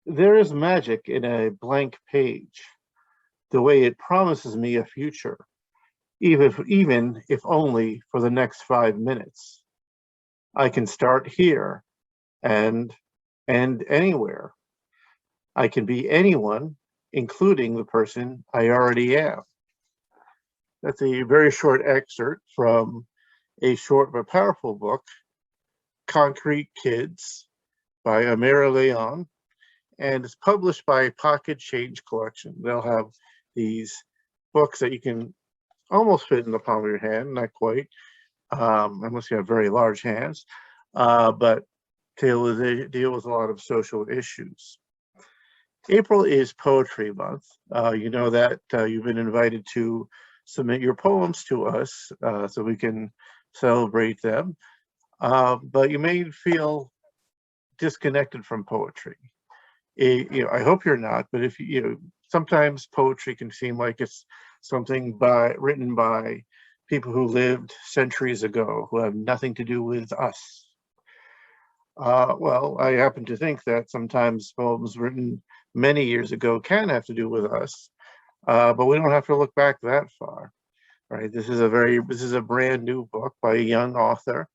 There is magic in a blank page, the way it promises me a future, even if only for the next 5 minutes. I can start here and end anywhere. I can be anyone, including the person I already am. That's a very short excerpt from a short but powerful book, Concrete Kids by Amyra León, and it's published by Pocket Change Collection. They'll have these books that you can almost fit in the palm of your hand, not quite, unless you have very large hands, but they deal with a lot of social issues. April is Poetry Month. You know that you've been invited to submit your poems to us so we can celebrate them, but you may feel disconnected from poetry. I hope you're not, but if sometimes poetry can seem like it's something written by people who lived centuries ago, who have nothing to do with us. Well, I happen to think that sometimes poems written many years ago can have to do with us, but we don't have to look back that far, right? This is a brand new book by a young author.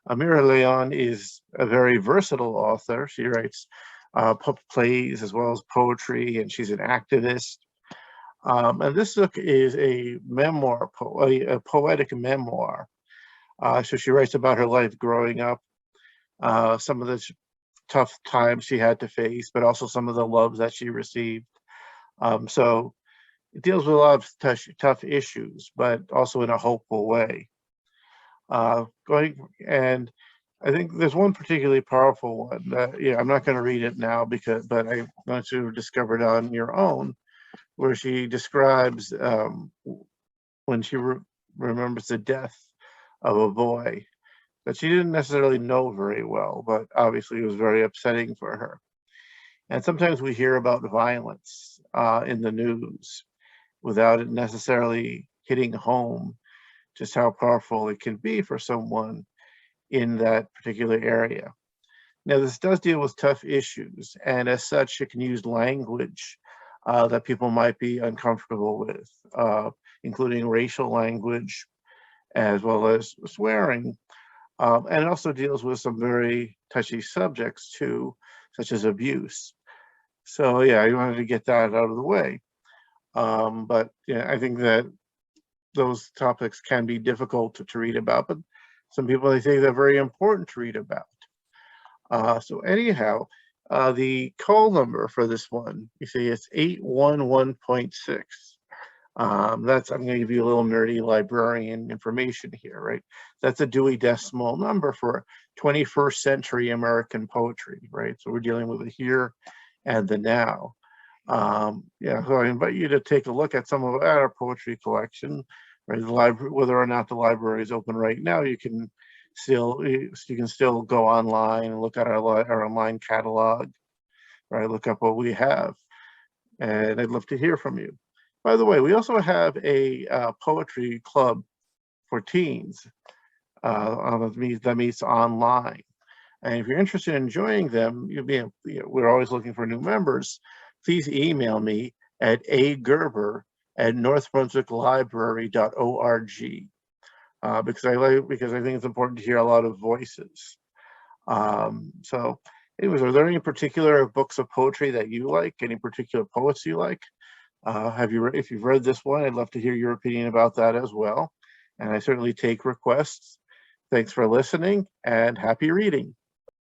Amyra León is a very versatile author. She writes plays as well as poetry, and she's an activist. And this book is a memoir, a poetic memoir. So she writes about her life growing up, some of the tough times she had to face, but also some of the loves that she received. So it deals with a lot of tough issues, but also in a hopeful way. And I think there's one particularly powerful one that, I'm not going to read it now but I want you to discover it on your own, where she describes when she remembers the death of a boy that she didn't necessarily know very well, but obviously it was very upsetting for her. And sometimes we hear about violence in the news without it necessarily hitting home just how powerful it can be for someone in that particular area. Now, this does deal with tough issues, and as such, it can use language that people might be uncomfortable with, including racial language as well as swearing. And it also deals with some very touchy subjects too, such as abuse. So yeah, I wanted to get that out of the way. But yeah, I think that those topics can be difficult to read about, but some people, they think they're very important to read about. So anyhow, the call number for this one, you see, it's 811.6. I'm going to give you a little nerdy librarian information here, right? That's a Dewey Decimal number for 21st century American poetry, right? So we're dealing with the here and the now. Yeah, so I invite you to take a look at some of our poetry collection, right? The library, whether or not the library is open right now, you can still go online and look at our online catalog, right? Look up what we have, and I'd love to hear from you. By the way, we also have a poetry club for teens that meets online. And if you're interested in joining them, we're always looking for new members. Please email me at agerber@northbrunswicklibrary.org because I think it's important to hear a lot of voices. So, anyways, are there any particular books of poetry that you like? Any particular poets you like? If you've read this one, I'd love to hear your opinion about that as well. And I certainly take requests. Thanks for listening, and happy reading.